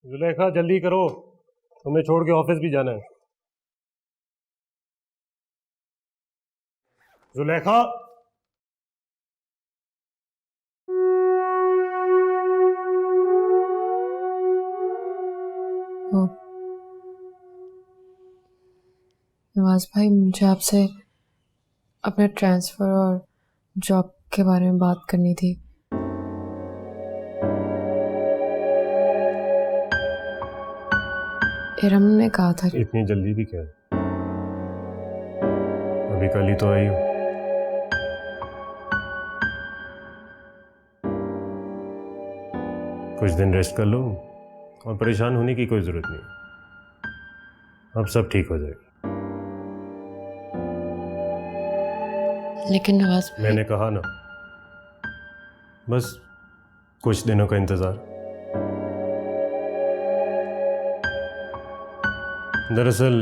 जुलेखा जल्दी करो, तुम्हें छोड़ के ऑफिस भी जाना है। जुलेखा, नवाज भाई, मुझे आपसे अपने ट्रांसफ़र और जॉब के बारे में बात करनी थी। इरम ने कहा था। इतनी जल्दी भी क्या है, अभी कल ही तो आई हो। कुछ दिन रेस्ट कर लो और परेशान होने की कोई जरूरत नहीं, अब सब ठीक हो जाएगा। लेकिन नवाज भाई, मैंने कहा ना, बस कुछ दिनों का इंतजार। दरअसल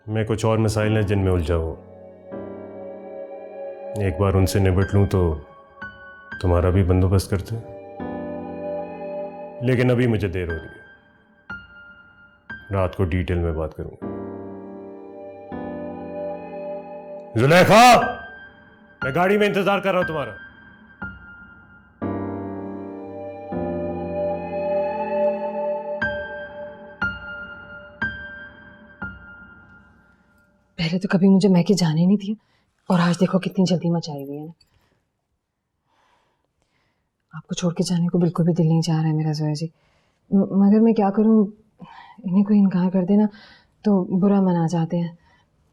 मैं कुछ और मसाइल हैं जिनमें उलझा हूँ। एक बार उनसे निपट लूँ तो तुम्हारा भी बंदोबस्त करते हैं, लेकिन अभी मुझे देर हो रही है। रात को डिटेल में बात करूंगा। जुलेखा, मैं गाड़ी में इंतजार कर रहा हूं तुम्हारा। पहले तो कभी मुझे मैके जाने नहीं दिया और आज देखो कितनी जल्दी मचाई हुई है ना। आपको छोड़ के जाने को बिल्कुल भी दिल नहीं चाह रहा है मेरा जोया जी, मगर मैं क्या करूं, इन्हें कोई इनकार कर देना तो बुरा मना जाते हैं।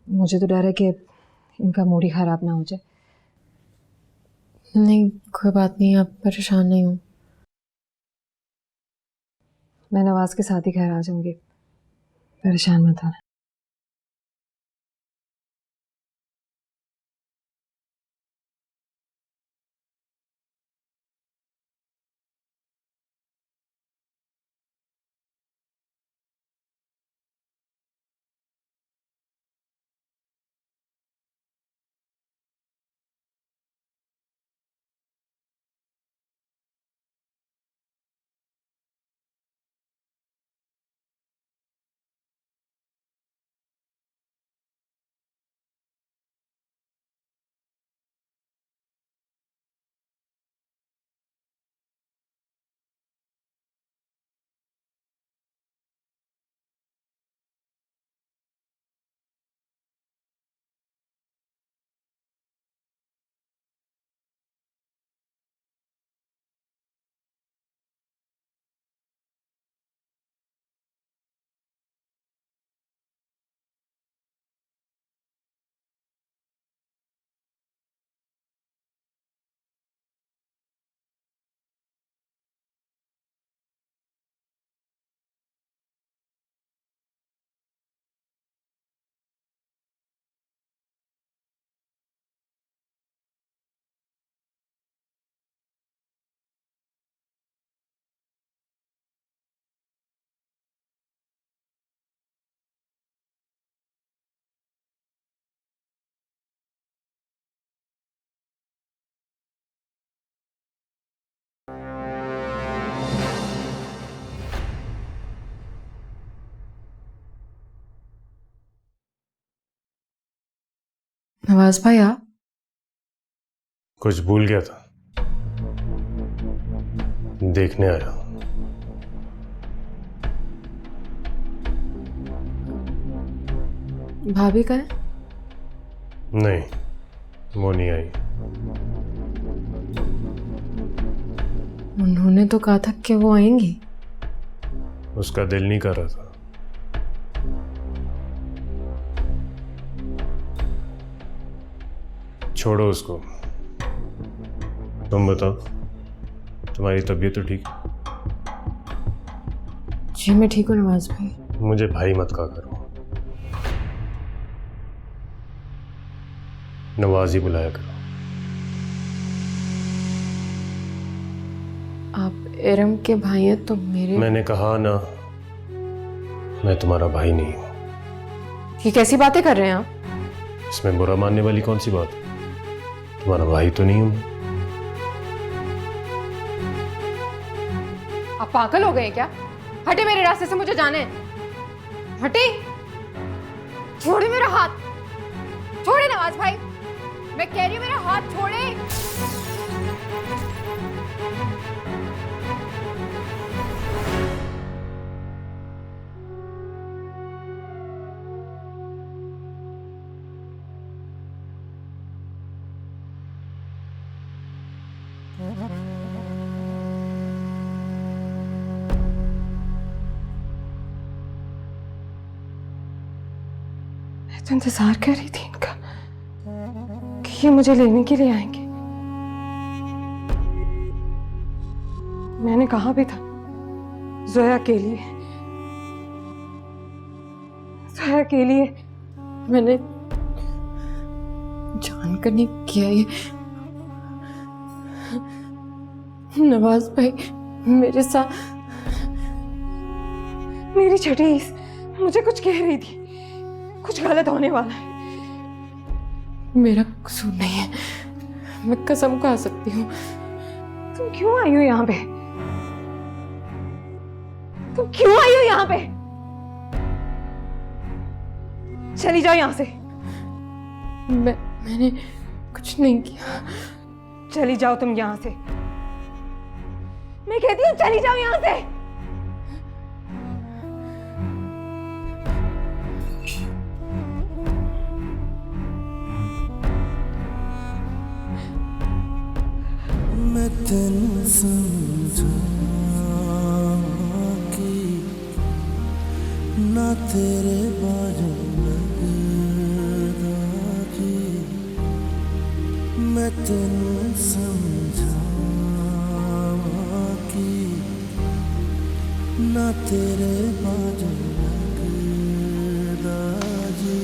मुझे तो डर है कि इनका मूड ही खराब ना हो जाए। नहीं, कोई बात नहीं, आप परेशान नहीं हो। मैं नवाज के साथ ही घर आ जाऊंगी, परेशान मत होना। नवाज भाई, आप कुछ भूल गया था, देखने आया। भाभी का है? नहीं, वो नहीं आई। उन्होंने तो कहा था कि वो आएंगी। उसका दिल नहीं कर रहा था। छोड़ो उसको, तुम बताओ, तुम्हारी तबीयत तो ठीक? जी मैं ठीक हूँ नवाज भाई। मुझे भाई मत कहा करो, नवाज ही बुलाया करो। आप इरम के भाई हैं तो मेरे। मैंने कहा ना, मैं तुम्हारा भाई नहीं हूं। ये कैसी बातें कर रहे हैं आप? इसमें बुरा मानने वाली कौन सी बात है? तुम्हारा भाई तो नहीं हूं मैं। आप पागल हो गए क्या? हटे मेरे रास्ते से, मुझे जाना है। हटे, छोड़े मेरा हाथ, छोड़े नवाज भाई, मैं कह रही हूँ मेरा हाथ छोड़े। मैं तो इंतजार कर रही थी इनका कि ये मुझे लेने के लिए आएंगे। मैंने कहा भी था जोया के लिए, जोया के लिए। मैंने जानकर नहीं किया ये। नवाज भाई मेरे साथ, मेरी छठी मुझे कुछ कह रही थी, कुछ गलत होने वाला है। मेरा कसूर नहीं है, मैं कसम खा सकती हूँ। तुम क्यों आई हो यहाँ पे? तुम क्यों आई हो यहाँ पे? चली जाओ यहाँ से। मैंने कुछ नहीं किया। चली जाओ तुम यहाँ से, मैं कहती हूँ चली जाओ यहाँ से। मैं तेन समझा कि ना तेरे बारे लगदा कि मैं तेन समझा कि ना तेरे बारे लगदा जी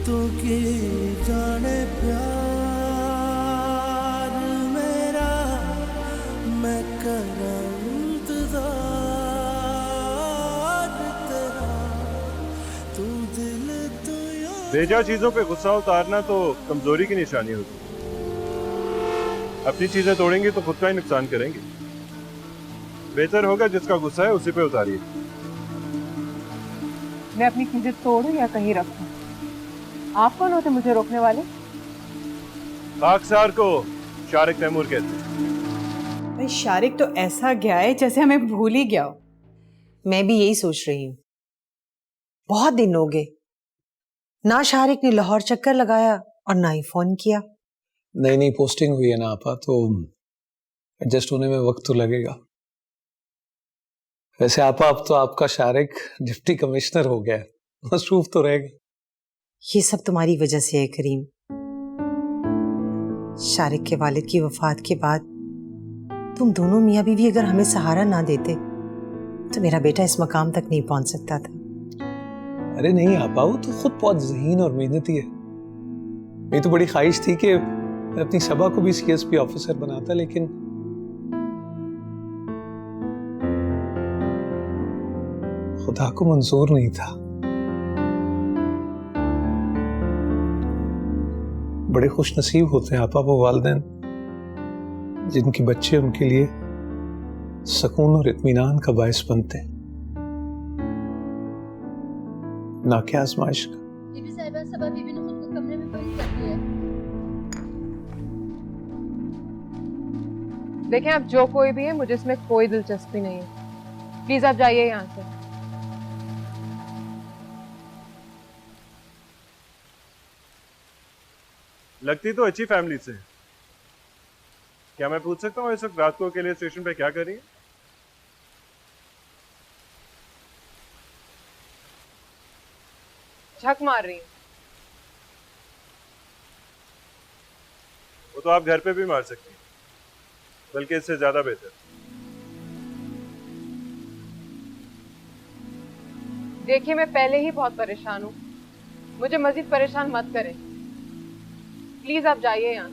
तो के जाने प्यार बेजा चीजों पे गुस्सा उतारना तो कमजोरी की निशानी होती है। अपनी चीजें तोड़ेंगे तो खुद का ही नुकसान करेंगे। बेहतर होगा जिसका गुस्सा है उसी पे उतारिए। मैं अपनी चीजें तोड़ूं या कहीं रखूं? आप कौन होते मुझे रोकने वाले? खाकसार को शारिक तैमूर कहते हैं। भाई शारिक तो ऐसा गया है जैसे हमें भूल ही गया हो। मैं भी यही सोच रही हूँ। बहुत दिन हो गए, ना शारिक ने लाहौर चक्कर लगाया और ना ही फोन किया। नई नई पोस्टिंग हुई है ना आपा, तो एडजस्ट होने में वक्त तो लगेगा। वैसे आपा अब तो आपका शारिक डिप्टी कमिश्नर हो गया है, मसरूफ तो रहेगा। ये सब तुम्हारी वजह से है करीम। शारिक के वालिद की वफात के बाद तुम दोनों मियाँ बीवी अगर हमें सहारा ना देते तो मेरा बेटा इस मकाम तक नहीं पहुंच सकता था। अरे नहीं आपा, वो तो खुद बहुत ज़हीन और मेहनती है। मेरी तो बड़ी ख्वाहिश थी कि मैं अपनी सबा को भी CSP ऑफिसर बनाता, लेकिन खुदा को मंजूर नहीं था। बड़े खुश नसीब होते हैं आपा वो वालिदैन जिनके बच्चे उनके लिए सुकून और इत्मीनान का बायस बनते हैं, ना कि आजमाइश का। बीबी साहिबा सबा बीबी ने खुद को कमरे में बंद कर दिया है। देखें आप जो कोई भी है, मुझे इसमें कोई दिलचस्पी नहीं है। प्लीज आप जाइए यहाँ से। लगती तो अच्छी फैमिली से। क्या मैं पूछ सकता हूँ इस वक्त रात को अकेले स्टेशन पे क्या कर रही है? झक मार रही हूँ। वो तो आप घर पे भी मार सकती हैं, बल्कि इससे ज्यादा बेहतर। देखिए मैं पहले ही बहुत परेशान हूँ, मुझे मजीद परेशान मत करें। प्लीज आप जाइए यहाँ।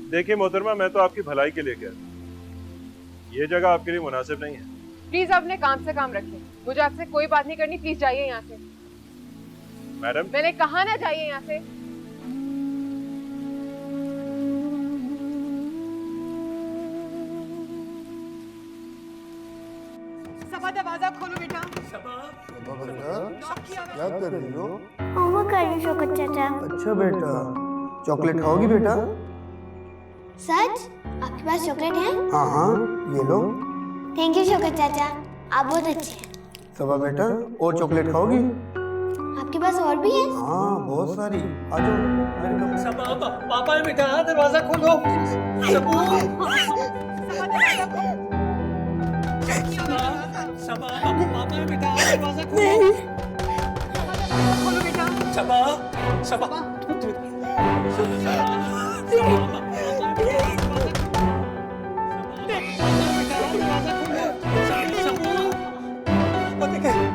देखिए मोहतरमा, मैं तो आपकी भलाई के लिए कह रहा हूँ, ये जगह आपके लिए मुनासिब नहीं है। प्लीज आप अपने काम से काम रखें, मुझे आपसे कोई बात नहीं करनी। प्लीज जाइए यहाँ से। मैडम, मैंने कहा ना जाइए यहाँ से। दरवाजा खोलो बेटा। क्या कर रही हो? होमवर्क कर रही शौकत चाचा। अच्छा बेटा, चॉकलेट खाओगी बेटा? सच? आपके पास चॉकलेट है? हाँ हाँ, ये लो। थैंक यू शौकत चाचा, आप बहुत अच्छे हैं। सबा बेटा, और चॉकलेट खाओगी? आपके पास और भी है? हाँ, बहुत सारी। आ जाओ मेरे कमरे। सबा पापा है बेटा, दरवाजा खोलो। सबा सबा पापा है बेटा, दरवाजा खोलो। खोलो बेटा। सबा सबा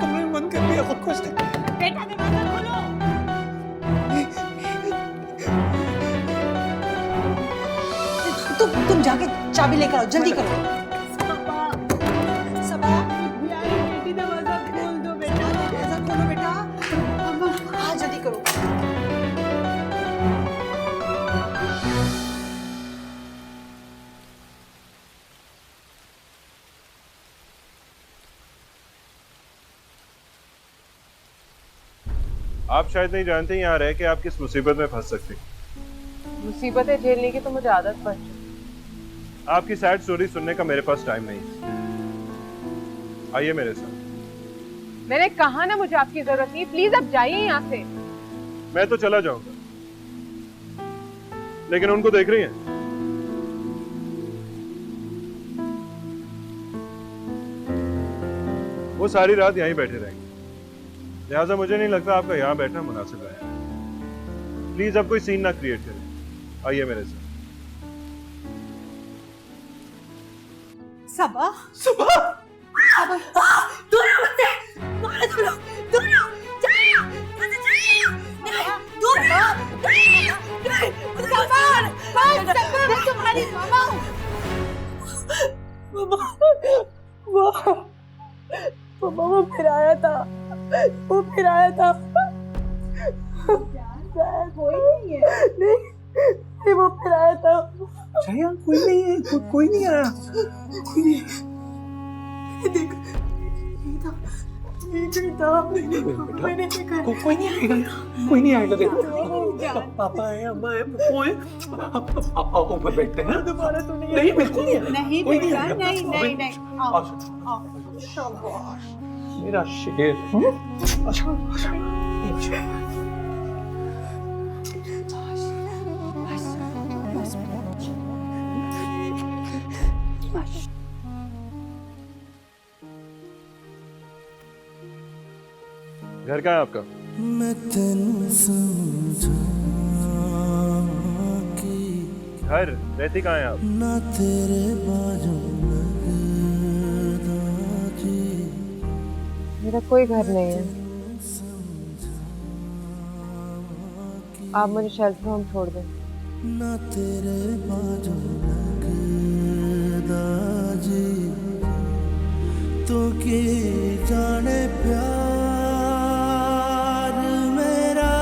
कमरे में बंद कर दिया खुद को इसने। बेटा दरवाजा खोलो। तुम जाके चाबी लेकर आओ, जल्दी करो। सबा बेटी दरवाजा खोल दो बेटा, दरवाजा खोलो बेटा। हाँ जल्दी करो। आप शायद नहीं जानते यहाँ रह के आप किस मुसीबत में फंस सकते हैं। मुसीबतें झेलने की तो मुझे आदत पड़ चुकी। आपकी सैड स्टोरी सुनने का मेरे पास टाइम नहीं है। आइए मेरे साथ। मैंने कहा ना मुझे आपकी जरूरत नहीं, प्लीज आप जाइए यहाँ से। मैं तो चला जाऊंगा, लेकिन उनको देख रही हैं? वो सारी रात यहीं बैठे रहेंगे, लिहाजा मुझे नहीं लगता आपका यहाँ बैठना मुनासिब है। प्लीज अब कोई सीन ना क्रिएट करें। आइए मेरे साथ। सबा सबा तुम्हारी मामा वो फिर आया था, वो फिर आया था। कोई नहीं है। नहीं वो फिर आया था। जया कोई नहीं है, कोई नहीं आया, कोई नहीं। देख नहीं था, मैंने देखा। कोई नहीं आएगा, कोई नहीं आएगा। देखो पापा है, अम्मा है, पप्पू है। आप ऊपर बैठते हैं। दोबारा तो नहीं। नहीं बिल्कुल नहीं आएगा। नहीं कोई बेटा, आएगा। नहीं नहीं नहीं। आओ आओ। मेरा शेर। घर कहाँ है आपका? मैं तेनू समझा कि घर रहती कहाँ है आप? ना तेरे बाजू लगदा जी। मेरा कोई घर नहीं है, आप मुझे शेल्टर होम छोड़ दें। ना तेरे बाजू लगदा जी। तू की जाने प्यार मेरा,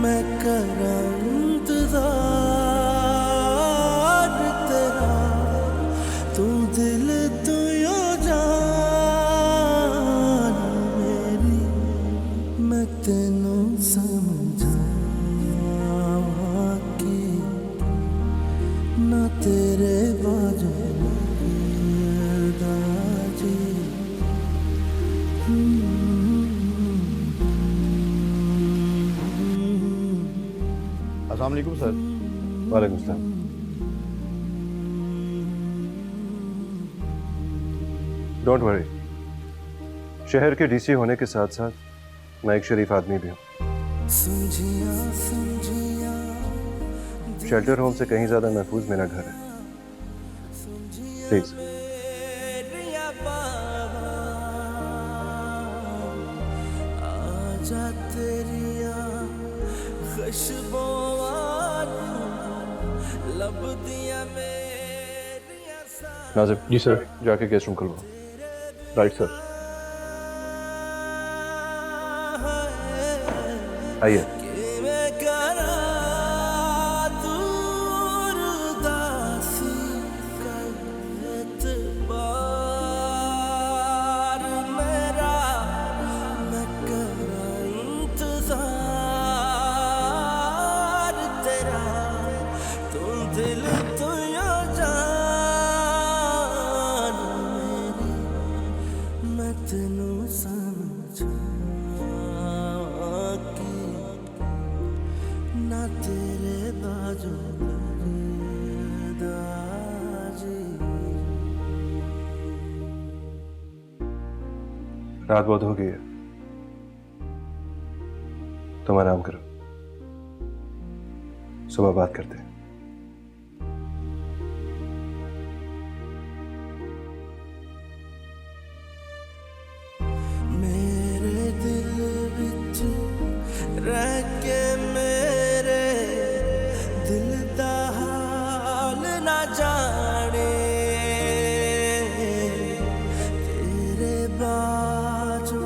मैं करा इंतजार तेरा। तू दिल तू यो जान मेरी, मैं तेनू समझा कि ना तेरे बाजू लगदा जी। अस्सलाम वालेकुम सर। वालेकुम सलाम। डोंट वरी, शहर के डीसी होने के साथ साथ मैं एक शरीफ आदमी भी हूँ। समझिया समझिया शेल्टर होम से कहीं ज्यादा महफूज मेरा घर है। प्लीज। तेरिया बाबा आजा, तेरिया खुशबू लब दिया मेरिया सा। नाजिब जी सर, जाके गेस्ट रूम खुलवाओ। Right sir. आइए। रात बहुत हो गई है, तुम आराम करो, सुबह बात करते हैं। मेरे दिल विच रह के मेरे दिल दा हाल ना जाने, तेरे बाजू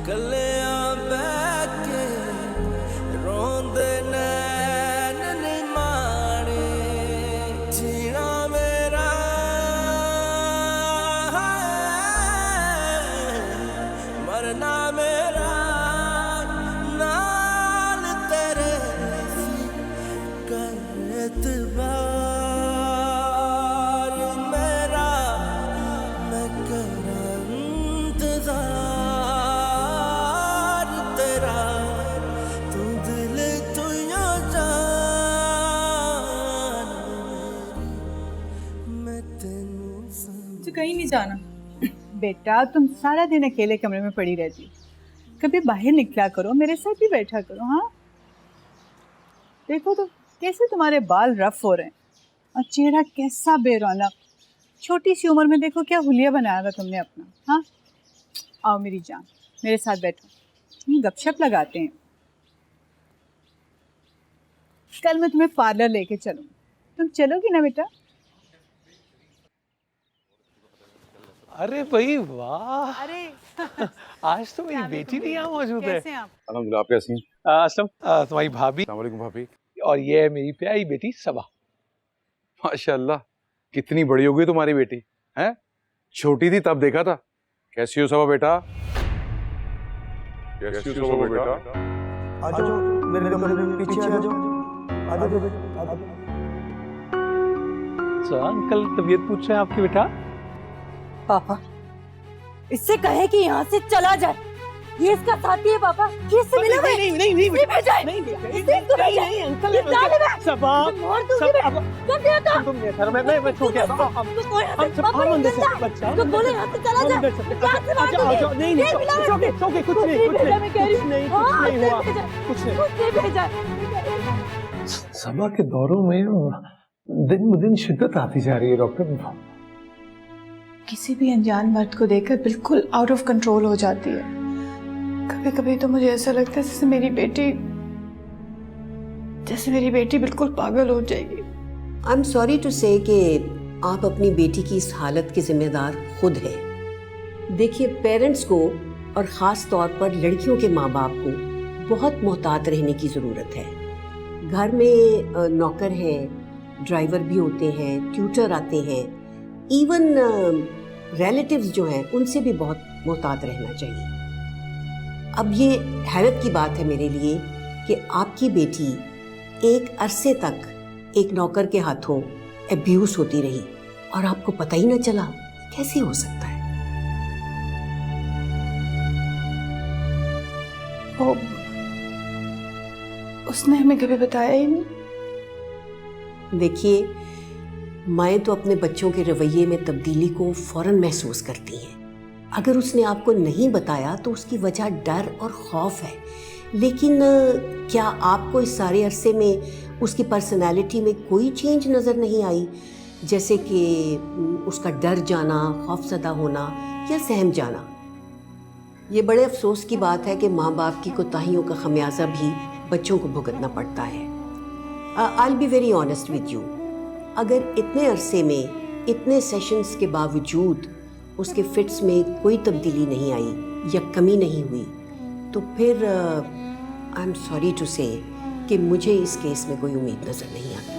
कलियां बैठ के रोंदे नैन नी मारे, जीना मेरा मरना मेरा नाल तेरे कर एतबार मेरा, मैं करा इंतजार तेरा, तू दिल तू यो जान मेरी, मैं तेनू तो कहीं नहीं जाना बेटा, तुम सारा दिन अकेले कमरे में पड़ी रहती, कभी बाहर निकला करो, मेरे साथ भी बैठा करो। हाँ देखो तो कैसे तुम्हारे बाल रफ हो रहे हैं और चेहरा कैसा बेरौनक, छोटी सी उम्र में देखो क्या हुलिया बनाया हुआ तुमने अपना। हाँ आओ मेरी जान, मेरे साथ बैठो, हम गपशप लगाते हैं। कल मैं तुम्हें पार्लर लेके चलूँ, तुम चलोगी ना बेटा? अरे भाई वाह, अरे आज तो मेरी बेटी भी यहाँ मौजूद है। कैसे हैं आप? अल्हम्दुलिल्लाह, आप कैसी हैं? असलम, तुम्हारी भाभी अस्सलाम वालेकुम भाभी। और ये है मेरी प्यारी बेटी सबा। माशाल्लाह, कितनी बड़ी हो गई तुम्हारी बेटी, हैं? छोटी थी तब देखा था। कैसी हो सबा बेटा? कैसी हो सबा बेटा? आ जाओ मेरे कमरे में, पीछे आ जाओ, आ जाओ बेटा, आ जाओ। तो अंकल तबीयत पूछ रहे हैं आपकी बेटा? पापा इससे कहे कि यहाँ से चला जाए, ये इसका साथी है पापा, ये इससे मिला हुआ है। नहीं भेजा है। नहीं इससे इसको भेजा है। अंकल ये डाले में। सबा मार दूंगी मैं। कब दिया था? तुम नहीं सर, मैं छोड़ के आता हूं। तो कोई हाथ से पापा हम अंदर से निकलता है। बच्चा तो बोले यहाँ से चला जाए। यहाँ से मार दूंगी। नहीं ये मिला है। ओके कुछ नहीं भेजा मैं कह रही हूँ। नहीं हाँ, हुआ भेजा। कुछ नहीं। कुछ नहीं भेजा। सबा के दौरों में दिन ब दिन शिद्दत आती जा रही है डॉक्टर। किसी भी अनजान मर्द को देखकर बिल्कुल आउट ऑफ कंट्रोल हो जाती है। कभी कभी तो मुझे ऐसा लगता है जैसे मेरी बेटी बिल्कुल पागल हो जाएगी। आई एम सॉरी टू से कि आप अपनी बेटी की इस हालत के जिम्मेदार खुद हैं। देखिए, पेरेंट्स को और ख़ास तौर पर लड़कियों के माँ बाप को बहुत मोहतात रहने की ज़रूरत है। घर में नौकर है, ड्राइवर भी होते हैं, ट्यूटर आते हैं, इवन रिलेटिव्स जो हैं उनसे भी बहुत मोहतात रहना चाहिए। अब ये हैरत की बात है मेरे लिए कि आपकी बेटी एक अरसे तक एक नौकर के हाथों अब्यूज होती रही और आपको पता ही ना चला। कैसे हो सकता है? वो उसने हमें कभी बताया ही नहीं। देखिए, माएँ तो अपने बच्चों के रवैये में तब्दीली को फौरन महसूस करती हैं। अगर उसने आपको नहीं बताया तो उसकी वजह डर और खौफ है, लेकिन क्या आपको इस सारे अरसे में उसकी पर्सनालिटी में कोई चेंज नज़र नहीं आई, जैसे कि उसका डर जाना, खौफजदा होना या सहम जाना? ये बड़े अफसोस की बात है कि माँ बाप की कोताहियों का खमियाजा भी बच्चों को भुगतना पड़ता है। I will be very honest with you, अगर इतने अरसे में इतने सेशंस के बावजूद उसके फिट्स में कोई तब्दीली नहीं आई या कमी नहीं हुई, तो फिर आई एम सॉरी टू से कि मुझे इस केस में कोई उम्मीद नज़र नहीं आती।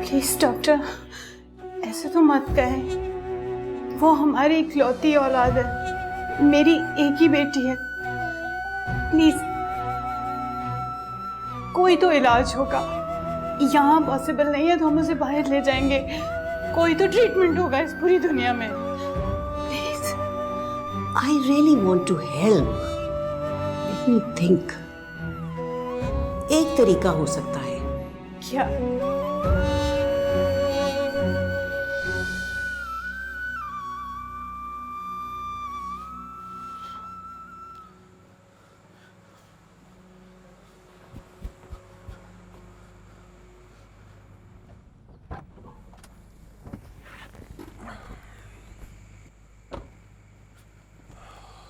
प्लीज डॉक्टर, ऐसे तो मत कहें। वो हमारी इकलौती औलाद है, मेरी एक ही बेटी है। प्लीज कोई तो इलाज होगा। यहाँ पॉसिबल नहीं है तो हम उसे बाहर ले जाएंगे। कोई तो ट्रीटमेंट होगा इस पूरी दुनिया में। Please. I really want to help. Let me think. एक तरीका हो सकता है। क्या?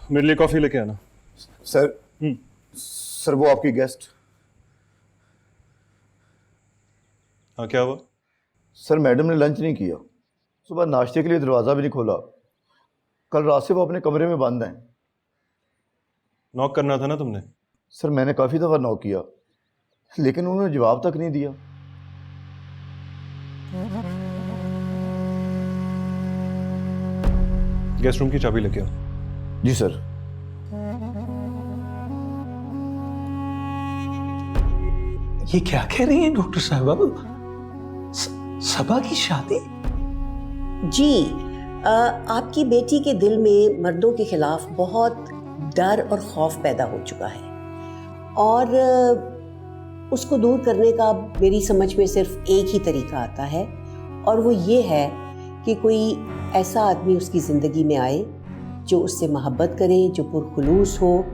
मेरे लिए कॉफी लेके आना। सर सर वो आपकी गेस्ट। हाँ क्या हुआ? सर मैडम ने लंच नहीं किया, सुबह नाश्ते के लिए दरवाज़ा भी नहीं खोला, कल रात से वो अपने कमरे में बंद हैं। नॉक करना था ना तुमने। सर मैंने काफ़ी दफ़ा नॉक किया लेकिन उन्होंने जवाब तक नहीं दिया। गेस्ट रूम की चाबी लेके आओ। जी सर। ये क्या कह रही हैं डॉक्टर साहबा? सबा की शादी? जी, आपकी बेटी के दिल में मर्दों के खिलाफ बहुत डर और खौफ पैदा हो चुका है और उसको दूर करने का मेरी समझ में सिर्फ एक ही तरीका आता है और वो ये है कि कोई ऐसा आदमी उसकी ज़िंदगी में आए जो उससे मोहब्बत करे, जो पुरखुलूस हो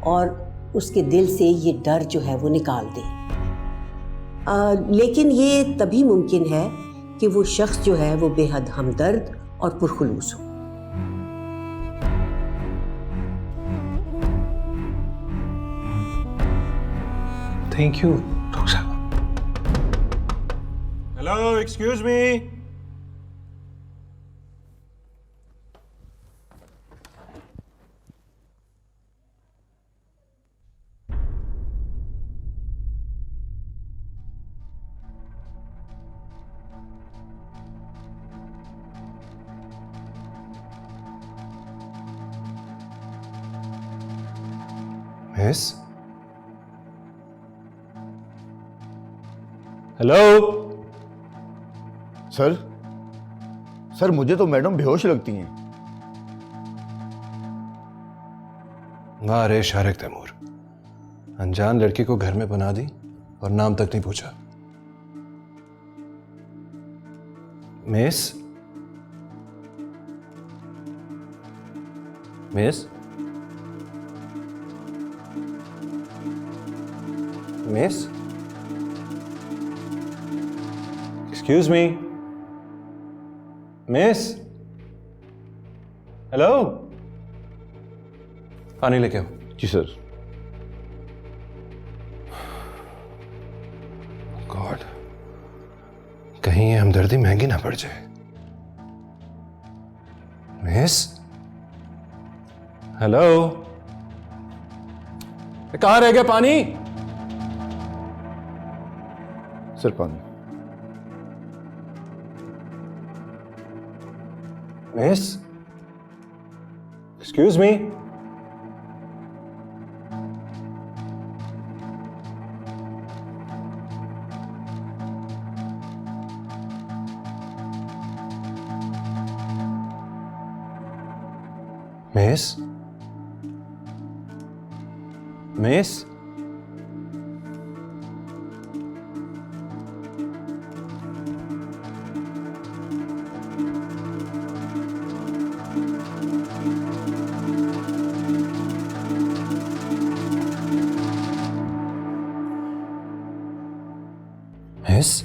और उसके दिल से ये डर जो है वो निकाल दे। लेकिन ये तभी मुमकिन है कि वो शख्स जो है वो बेहद हमदर्द और पुरखुलूस हो। थैंक यू डॉक्टर साहब। Hello, excuse me. Miss, hello. Sir मुझे तो मैडम बेहोश लगती हैं। वाह रे शारिक तैमूर, अनजान लड़की को घर में बना दी और नाम तक नहीं पूछा। Miss, miss, miss, excuse me, miss, hello. पानी लेके आओ। जी सर। गॉड, कहीं ये हमदर्दी महंगी ना पड़ जाए। मिस, हेलो, कहाँ रह गया पानी? सर पानी। Miss, excuse me, miss, miss, miss,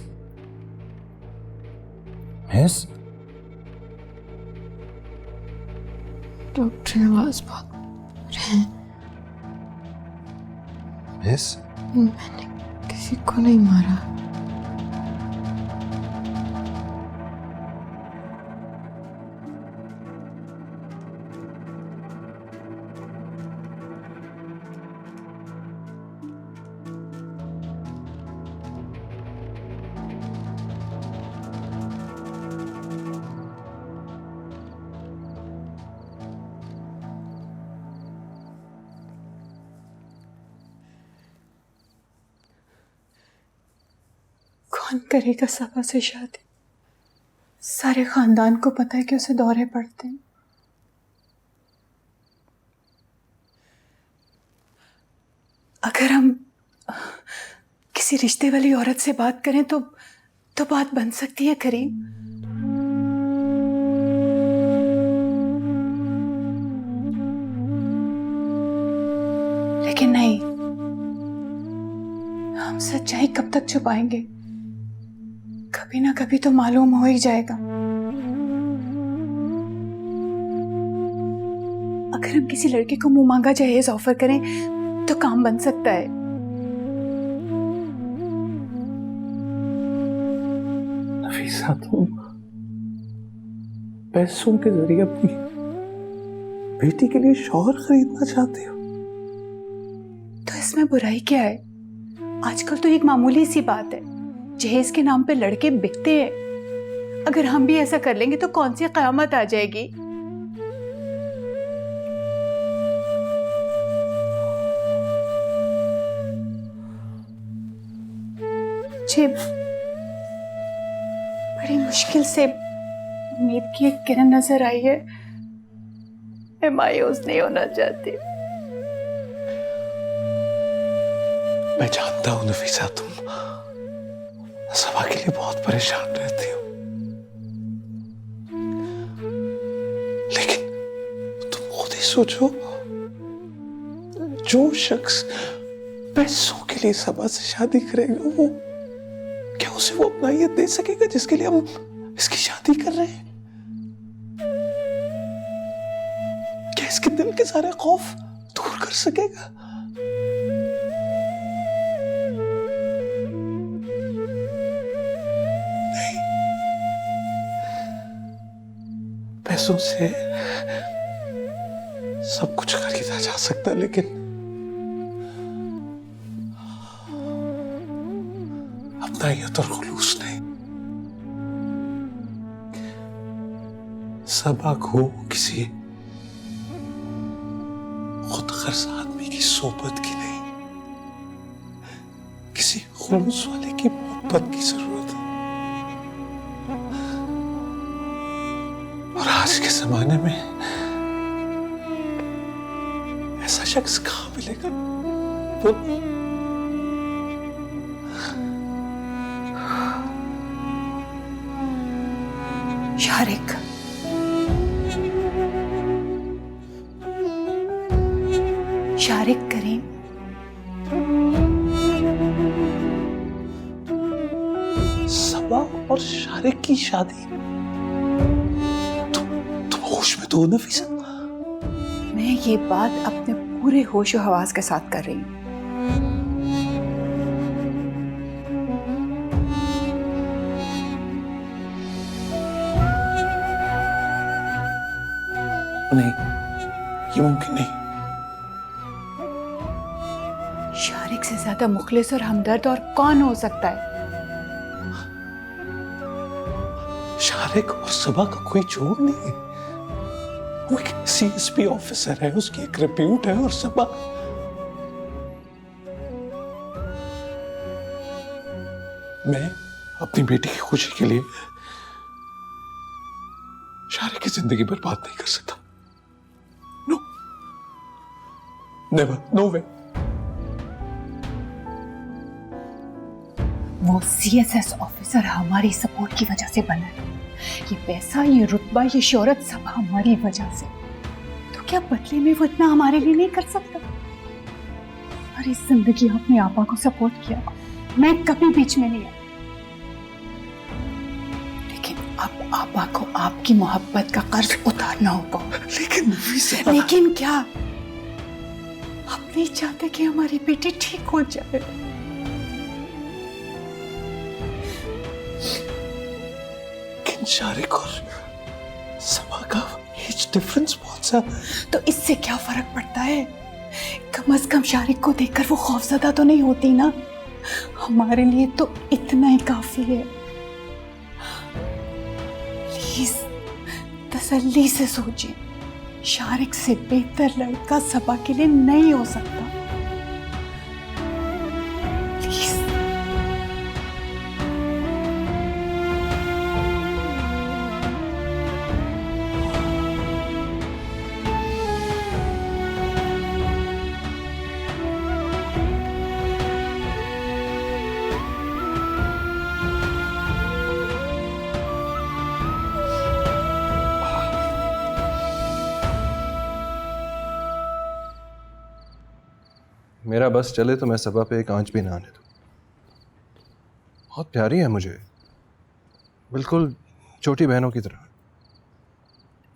miss. Doctor Nawaz बहुत मिस, मैंने किसी को नहीं मारा। कौन करेगा सबा से शादी? सारे खानदान को पता है कि उसे दौरे पड़ते हैं। अगर हम किसी रिश्ते वाली औरत से बात करें तो बात बन सकती है करीम। लेकिन नहीं, हम सच्चाई कब तक छुपाएंगे? कभी ना कभी तो मालूम हो ही जाएगा। अगर हम किसी लड़के को मुंह मांगा जहेज ऑफर करें तो काम बन सकता है। नफीसा, तुम पैसों के जरिए अपनी बेटी के लिए शौहर खरीदना चाहते हो? तो इसमें बुराई क्या है? आजकल तो एक मामूली सी बात है, जहेज के नाम पे लड़के बिकते हैं। अगर हम भी ऐसा कर लेंगे तो कौन सी कयामत आ जाएगी। मुझे बड़ी मुश्किल से उम्मीद की एक किरण नजर आई है। मैं मायूस नहीं होना चाहती। मैं जानता हूं नफीसा, तुम सबा के लिए बहुत परेशान रहती हो, लेकिन तुम खुद ही सोचो, जो शख्स पैसों के लिए सबा से शादी करेगा, वो क्या उसे वो अपनाइयत दे सकेगा जिसके लिए हम इसकी शादी कर रहे हैं? क्या इसके दिल के सारे खौफ दूर कर सकेगा? नहीं, पैसों से सब कुछ खरीदा जा सकता है, लेकिन अपनाइयत और खुलूस नहीं। सबा को किसी खुदगर्ज आदमी की सोबत की नहीं, किसी खुलूस वाले की मोहब्बत की जरूरत है। और आज के जमाने में ऐसा शख्स कहां मिलेगा? वो शारिक, शारिक करीम, सबा और शारिक की शादी? तुम होश में तो हो नफीसा? मैं ये बात अपने पूरे होश और हवास के साथ कर रही हूँ। नहीं, ये मुमकिन नहीं। शारिक से ज्यादा मुखलिस और हमदर्द और कौन हो सकता है? शारिक और सबा का कोई जोड़ नहीं है। वो एक CSP ऑफिसर है, उसकी एक रिप्यूट है, और सबा मैं अपनी बेटी की खुशी के लिए शारिक की जिंदगी बर्बाद नहीं कर सकता। नो, नेवर, नो वे। वो CSS ऑफिसर हमारी सपोर्ट की वजह से बना है। ये पैसा, ये रुतबा, ये शोहरत सब हमारी वजह से। तो क्या बदले में वो इतना हमारे लिए नहीं कर सकता? सारी जिंदगी अपने आपा को सपोर्ट किया, मैं कभी बीच में नहीं आई। लेकिन अब आपा को आपकी मोहब्बत का कर्ज उतारना होगा। लेकिन क्या? आप नहीं चाहते कि हमारी बेटी ठीक हो जाए? शारिक और सबा का एज डिफरेंस बहुत सा। तो इससे क्या फर्क पड़ता है? कम से कम शारिक को देखकर वो खौफजदा तो नहीं होती ना। हमारे लिए तो इतना ही काफी है। प्लीज तसल्ली से सोचिए, शारिक से बेहतर लड़का सबा के लिए नहीं हो सकता। प्लीज। मेरा बस चले तो मैं सबा पे एक आंच भी ना आने दूं। बहुत प्यारी है मुझे, बिल्कुल छोटी बहनों की तरह।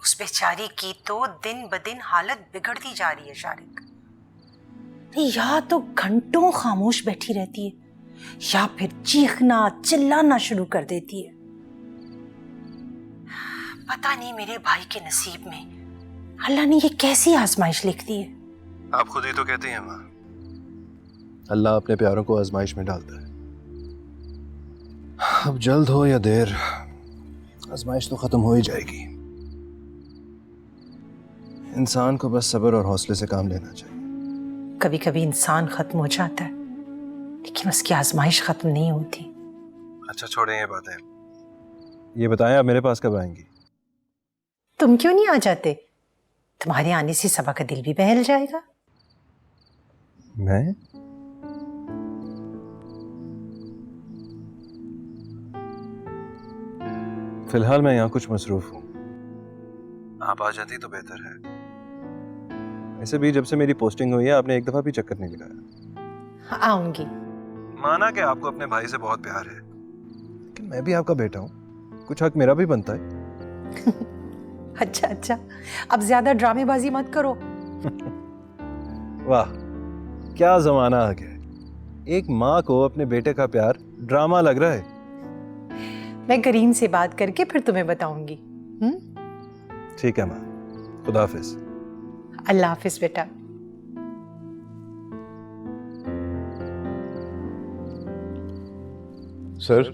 उस बेचारी की तो दिन ब दिन हालत बिगड़ती जा रही है शारिक। या तो घंटों खामोश बैठी रहती है या फिर चीखना चिल्लाना शुरू कर देती है। पता नहीं मेरे भाई के नसीब में अल्लाह ने ये कैसी आजमाइश लिख दी है। आप खुद ही तो कहती हैं माँ, अल्लाह अपने प्यारों को आजमाइश में डालता है। अब जल्द हो या देर आजमाइश तो खत्म हो ही जाएगी। इंसान को बस सब्र और हौसले से काम लेना चाहिए। कभी कभी इंसान खत्म हो जाता है लेकिन उसकी आजमाइश खत्म नहीं होती। अच्छा छोड़ें ये बातें, ये बताएं आप मेरे पास कब आएंगी? तुम क्यों नहीं आ जाते? तुम्हारे आने से सबा का दिल भी बहल जाएगा। मैं? फिलहाल मैं यहाँ कुछ मसरूफ हूँ, आप आ जाती तो बेहतर है। ऐसे भी जब से मेरी पोस्टिंग हुई है आपने एक दफा भी चक्कर नहीं लगाया। आऊंगी। माना कि आपको अपने भाई से बहुत प्यार है, लेकिन मैं भी आपका बेटा हूँ, कुछ हक मेरा भी बनता है। अच्छा अच्छा, अब ज्यादा ड्रामेबाजी मत करो। वाह क्या जमाना आ गया, एक माँ को अपने बेटे का प्यार ड्रामा लग रहा है। मैं करीम से बात करके फिर तुम्हें बताऊंगी। ठीक है माँ, खुदा हाफिज। अल्लाह हाफिज बेटा। सर,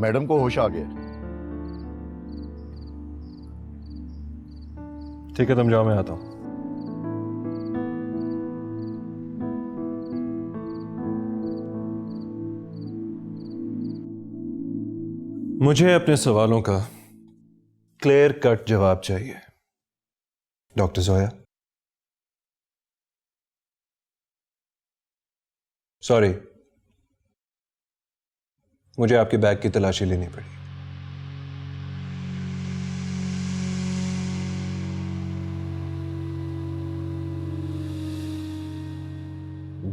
मैडम को होश आ गया। ठीक है तुम जाओ, मैं आता हूँ। मुझे अपने सवालों का क्लियर कट जवाब चाहिए। डॉक्टर जोया, सॉरी, मुझे आपके बैग की तलाशी लेनी पड़ी।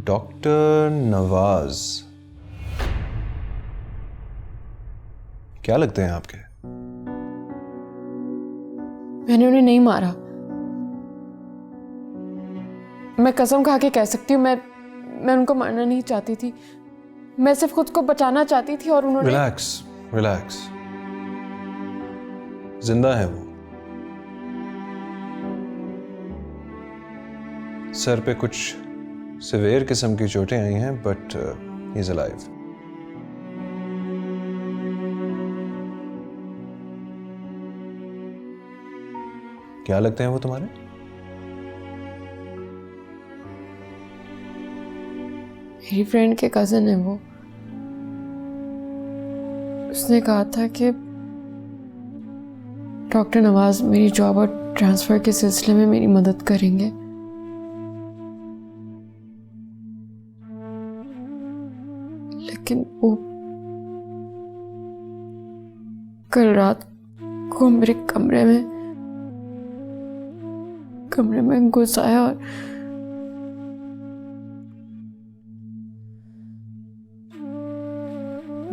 डॉक्टर नवाज, क्या लगते हैं आपके? मैंने उन्हें नहीं मारा। मैं कसम खा के कह सकती हूँ, मैं उनको मारना नहीं चाहती थी। मैं सिर्फ खुद को बचाना चाहती थी और उन्होंने। रिलैक्स रिलैक्स, जिंदा है वो। सर पे कुछ सिवियर किस्म की चोटें आई हैं, बट ही इज अलाइव। क्या लगते हैं वो तुम्हारे? मेरी फ्रेंड के कजन है वो। उसने कहा था कि डॉक्टर नवाज मेरी जॉब और ट्रांसफर के सिलसिले में मेरी मदद करेंगे। लेकिन वो कल रात को मेरे कमरे में घुस आया और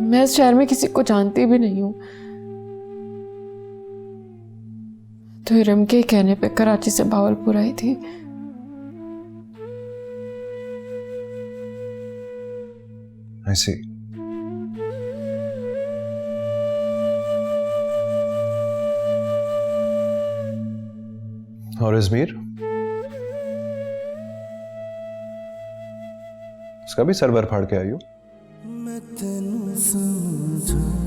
मैं इस शहर में किसी को जानती भी नहीं हूं। तो हिरम के कहने पे कराची से भावलपुर आई थी। I see. और इज़मीर, उसका भी सर भर फाड़ के आई हो। मैं तेनू समझा